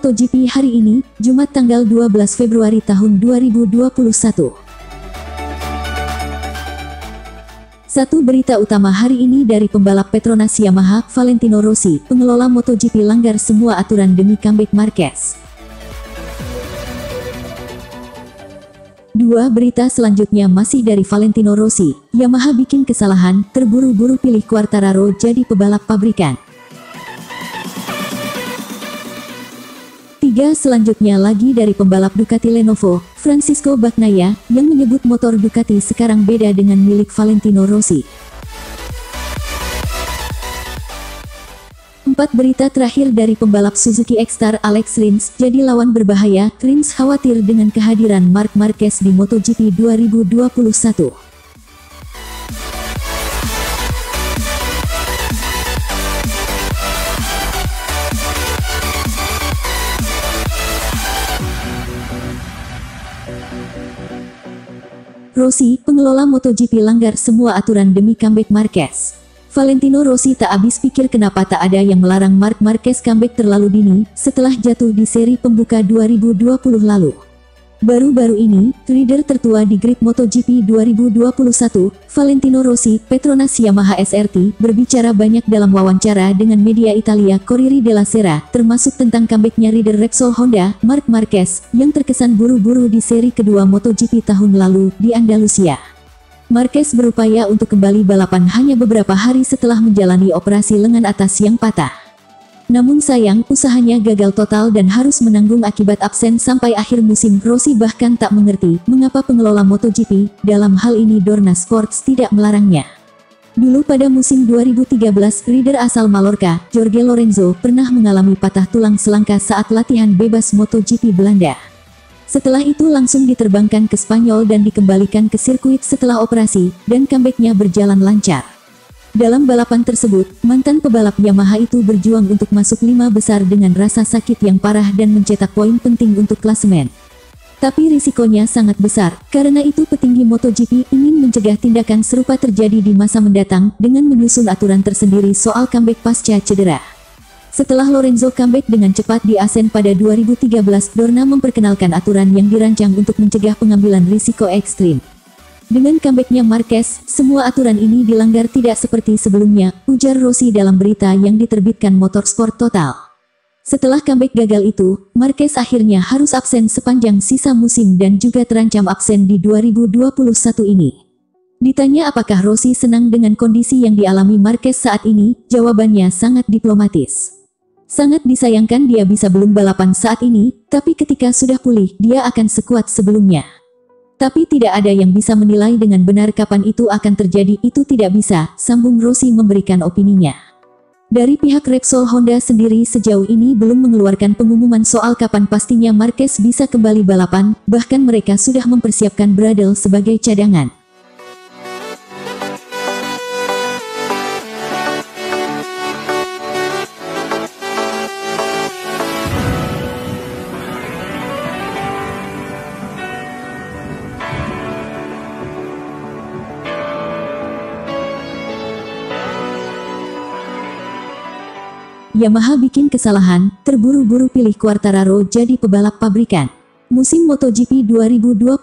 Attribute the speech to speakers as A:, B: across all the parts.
A: MotoGP hari ini, Jumat tanggal 12 Februari tahun 2021. Satu berita utama hari ini dari pembalap Petronas Yamaha, Valentino Rossi, pengelola MotoGP langgar semua aturan demi comeback Marquez. Dua berita selanjutnya masih dari Valentino Rossi, Yamaha bikin kesalahan, terburu-buru pilih Quartararo jadi pebalap pabrikan. Tiga selanjutnya lagi dari pembalap Ducati Lenovo, Francisco Bagnaia, yang menyebut motor Ducati sekarang beda dengan milik Valentino Rossi. Empat berita terakhir dari pembalap Suzuki X-Star Alex Rins, jadi lawan berbahaya. Rins khawatir dengan kehadiran Marc Marquez di MotoGP 2021. Rossi, pengelola MotoGP langgar semua aturan demi comeback Marquez. Valentino Rossi tak habis pikir kenapa tak ada yang melarang Marc Marquez comeback terlalu dini, setelah jatuh di seri pembuka 2020 lalu. Baru-baru ini, rider tertua di grid MotoGP 2021, Valentino Rossi, Petronas Yamaha SRT, berbicara banyak dalam wawancara dengan media Italia Corriere della Sera, termasuk tentang comebacknya rider Repsol Honda, Marc Marquez, yang terkesan buru-buru di seri kedua MotoGP tahun lalu, di Andalusia. Marquez berupaya untuk kembali balapan hanya beberapa hari setelah menjalani operasi lengan atas yang patah. Namun sayang, usahanya gagal total dan harus menanggung akibat absen sampai akhir musim. Rossi bahkan tak mengerti mengapa pengelola MotoGP, dalam hal ini Dorna Sports, tidak melarangnya. Dulu pada musim 2013, rider asal Mallorca, Jorge Lorenzo, pernah mengalami patah tulang selangka saat latihan bebas MotoGP Belanda. Setelah itu langsung diterbangkan ke Spanyol dan dikembalikan ke sirkuit setelah operasi, dan comebacknya berjalan lancar. Dalam balapan tersebut, mantan pebalap Yamaha itu berjuang untuk masuk 5 besar dengan rasa sakit yang parah dan mencetak poin penting untuk klasemen. Tapi risikonya sangat besar, karena itu petinggi MotoGP ingin mencegah tindakan serupa terjadi di masa mendatang dengan menyusun aturan tersendiri soal comeback pasca cedera. Setelah Lorenzo comeback dengan cepat di Asen pada 2013, Dorna memperkenalkan aturan yang dirancang untuk mencegah pengambilan risiko ekstrim. Dengan comebacknya Marquez, semua aturan ini dilanggar tidak seperti sebelumnya, ujar Rossi dalam berita yang diterbitkan Motorsport Total. Setelah comeback gagal itu, Marquez akhirnya harus absen sepanjang sisa musim dan juga terancam absen di 2021 ini. Ditanya apakah Rossi senang dengan kondisi yang dialami Marquez saat ini, jawabannya sangat diplomatis. Sangat disayangkan dia bisa belum balapan saat ini, tapi ketika sudah pulih, dia akan sekuat sebelumnya. Tapi tidak ada yang bisa menilai dengan benar kapan itu akan terjadi, itu tidak bisa, sambung Rossi memberikan opininya. Dari pihak Repsol Honda sendiri sejauh ini belum mengeluarkan pengumuman soal kapan pastinya Marquez bisa kembali balapan, bahkan mereka sudah mempersiapkan Bradle sebagai cadangan. Yamaha bikin kesalahan, terburu-buru pilih Quartararo jadi pebalap pabrikan. Musim MotoGP 2021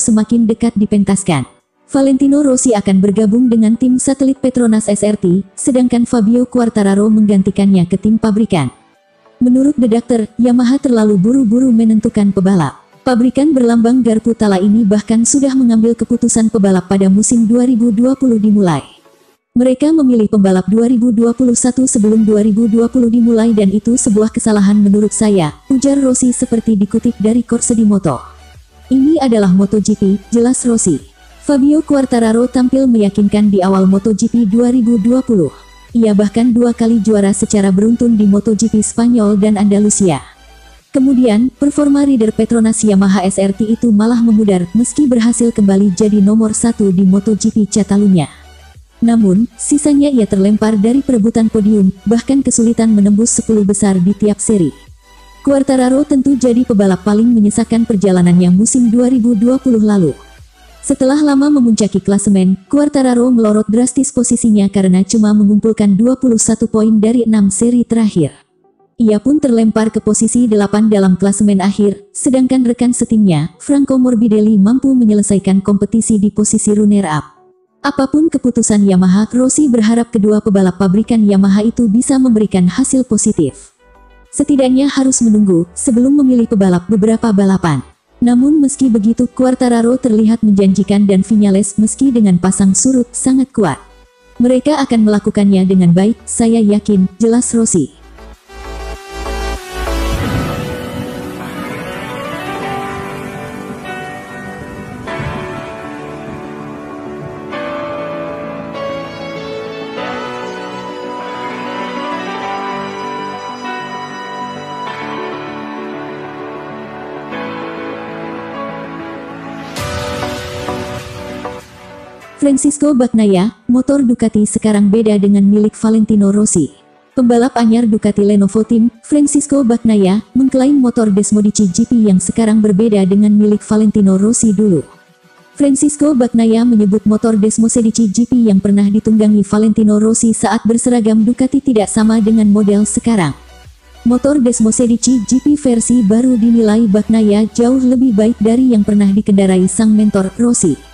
A: semakin dekat dipentaskan. Valentino Rossi akan bergabung dengan tim satelit Petronas SRT, sedangkan Fabio Quartararo menggantikannya ke tim pabrikan. Menurut The Doctor, Yamaha terlalu buru-buru menentukan pebalap. Pabrikan berlambang garpu tala ini bahkan sudah mengambil keputusan pebalap pada musim 2020 dimulai. Mereka memilih pembalap 2021 sebelum 2020 dimulai dan itu sebuah kesalahan menurut saya, ujar Rossi seperti dikutip dari Corse di Moto. Ini adalah MotoGP, jelas Rossi. Fabio Quartararo tampil meyakinkan di awal MotoGP 2020. Ia bahkan 2 kali juara secara beruntun di MotoGP Spanyol dan Andalusia. Kemudian, performa rider Petronas Yamaha SRT itu malah memudar meski berhasil kembali jadi nomor 1 di MotoGP Catalunya. Namun, sisanya ia terlempar dari perebutan podium, bahkan kesulitan menembus 10 besar di tiap seri. Quartararo tentu jadi pebalap paling menyesakan perjalanannya musim 2020 lalu. Setelah lama memuncaki klasemen, Quartararo melorot drastis posisinya karena cuma mengumpulkan 21 poin dari 6 seri terakhir. Ia pun terlempar ke posisi 8 dalam klasemen akhir, sedangkan rekan setimnya, Franco Morbidelli mampu menyelesaikan kompetisi di posisi runner-up. Apapun keputusan Yamaha, Rossi berharap kedua pebalap pabrikan Yamaha itu bisa memberikan hasil positif. Setidaknya harus menunggu, sebelum memilih pebalap beberapa balapan. Namun meski begitu, Quartararo terlihat menjanjikan dan Viñales meski dengan pasang surut sangat kuat. Mereka akan melakukannya dengan baik, saya yakin, jelas Rossi. Francisco Bagnaia, motor Ducati sekarang beda dengan milik Valentino Rossi. Pembalap anyar Ducati Lenovo Team, Francisco Bagnaia, mengklaim motor Desmodici GP yang sekarang berbeda dengan milik Valentino Rossi dulu. Francisco Bagnaia menyebut motor Desmodici GP yang pernah ditunggangi Valentino Rossi saat berseragam Ducati tidak sama dengan model sekarang. Motor Desmodici GP versi baru dinilai Bagnaia jauh lebih baik dari yang pernah dikendarai sang mentor, Rossi.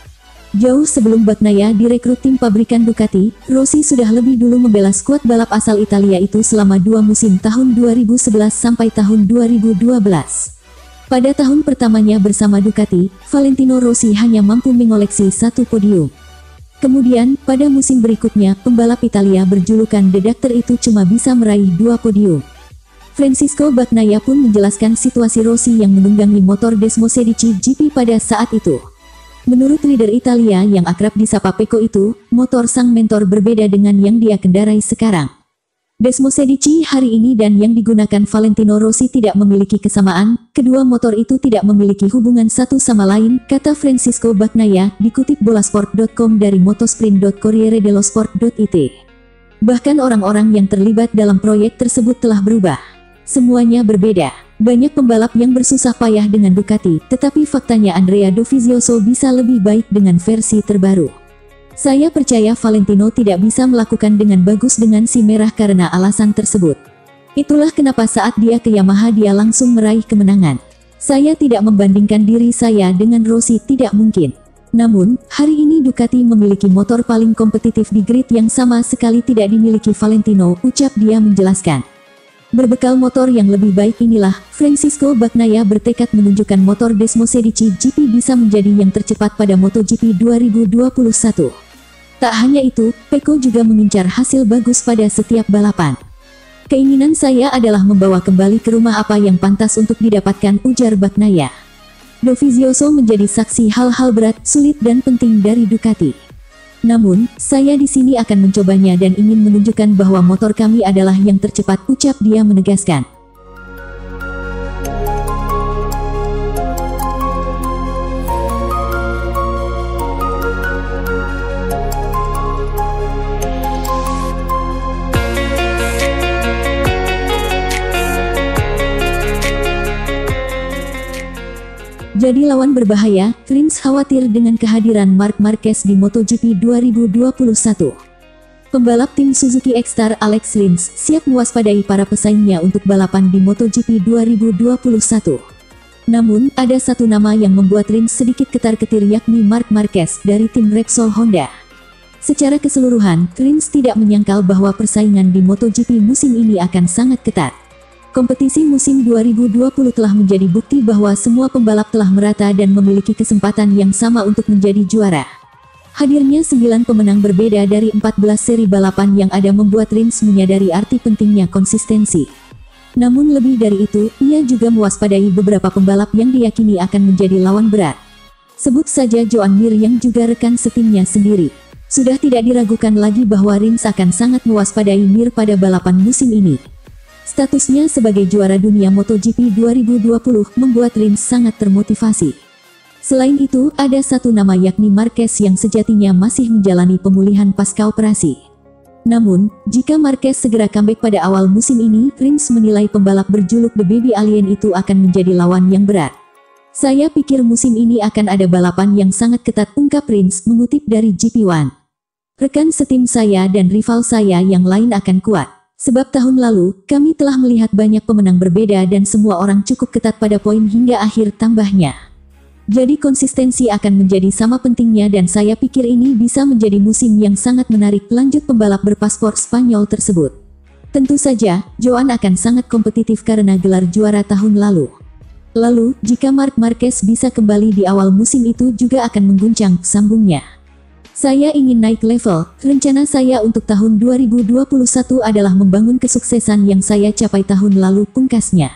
A: Jauh sebelum Bagnaia direkrut tim pabrikan Ducati, Rossi sudah lebih dulu membela skuad balap asal Italia itu selama 2 musim tahun 2011 sampai tahun 2012. Pada tahun pertamanya bersama Ducati, Valentino Rossi hanya mampu mengoleksi 1 podium. Kemudian, pada musim berikutnya, pembalap Italia berjulukan The Doctor itu cuma bisa meraih 2 podium. Francisco Bagnaia pun menjelaskan situasi Rossi yang menunggangi motor Desmodici GP pada saat itu. Menurut leader Italia yang akrab disapa Pecco itu, motor sang mentor berbeda dengan yang dia kendarai sekarang. Desmodici hari ini dan yang digunakan Valentino Rossi tidak memiliki kesamaan, kedua motor itu tidak memiliki hubungan satu sama lain, kata Francisco Bagnaia, dikutip bolasport.com dari motoSprint.Corriere dello Sport.it. Bahkan orang-orang yang terlibat dalam proyek tersebut telah berubah. Semuanya berbeda. Banyak pembalap yang bersusah payah dengan Ducati, tetapi faktanya Andrea Dovizioso bisa lebih baik dengan versi terbaru. Saya percaya Valentino tidak bisa melakukan dengan bagus dengan si merah karena alasan tersebut. Itulah kenapa saat dia ke Yamaha dia langsung meraih kemenangan. Saya tidak membandingkan diri saya dengan Rossi, tidak mungkin. Namun, hari ini Ducati memiliki motor paling kompetitif di grid yang sama sekali tidak dimiliki Valentino, ucap dia menjelaskan. Berbekal motor yang lebih baik inilah, Francisco Bagnaia bertekad menunjukkan motor Desmodici GP bisa menjadi yang tercepat pada MotoGP 2021. Tak hanya itu, Pecco juga mengincar hasil bagus pada setiap balapan. Keinginan saya adalah membawa kembali ke rumah apa yang pantas untuk didapatkan, ujar Bagnaia. Dovizioso menjadi saksi hal-hal berat, sulit dan penting dari Ducati. Namun, saya di sini akan mencobanya dan ingin menunjukkan bahwa motor kami adalah yang tercepat, ucap dia menegaskan. Jadi lawan berbahaya, Rins khawatir dengan kehadiran Marc Marquez di MotoGP 2021. Pembalap tim Suzuki X-Star Alex Rins siap mewaspadai para pesaingnya untuk balapan di MotoGP 2021. Namun, ada satu nama yang membuat Rins sedikit ketar-ketir yakni Marc Marquez dari tim Repsol Honda. Secara keseluruhan, Rins tidak menyangkal bahwa persaingan di MotoGP musim ini akan sangat ketat. Kompetisi musim 2020 telah menjadi bukti bahwa semua pembalap telah merata dan memiliki kesempatan yang sama untuk menjadi juara. Hadirnya 9 pemenang berbeda dari 14 seri balapan yang ada membuat Rins menyadari arti pentingnya konsistensi. Namun lebih dari itu, ia juga mewaspadai beberapa pembalap yang diyakini akan menjadi lawan berat. Sebut saja Joan Mir yang juga rekan setimnya sendiri. Sudah tidak diragukan lagi bahwa Rins akan sangat mewaspadai Mir pada balapan musim ini. Statusnya sebagai juara dunia MotoGP 2020 membuat Rins sangat termotivasi. Selain itu, ada satu nama yakni Marquez yang sejatinya masih menjalani pemulihan pasca operasi. Namun, jika Marquez segera comeback pada awal musim ini, Rins menilai pembalap berjuluk The Baby Alien itu akan menjadi lawan yang berat. Saya pikir musim ini akan ada balapan yang sangat ketat, ungkap Rins mengutip dari GP1. Rekan setim saya dan rival saya yang lain akan kuat. Sebab tahun lalu, kami telah melihat banyak pemenang berbeda dan semua orang cukup ketat pada poin hingga akhir tambahnya. Jadi konsistensi akan menjadi sama pentingnya dan saya pikir ini bisa menjadi musim yang sangat menarik, lanjut pembalap berpaspor Spanyol tersebut. Tentu saja, Joan akan sangat kompetitif karena gelar juara tahun lalu. Lalu, jika Marc Marquez bisa kembali di awal musim itu juga akan mengguncang, sambungnya. Saya ingin naik level, rencana saya untuk tahun 2021 adalah membangun kesuksesan yang saya capai tahun lalu, pungkasnya.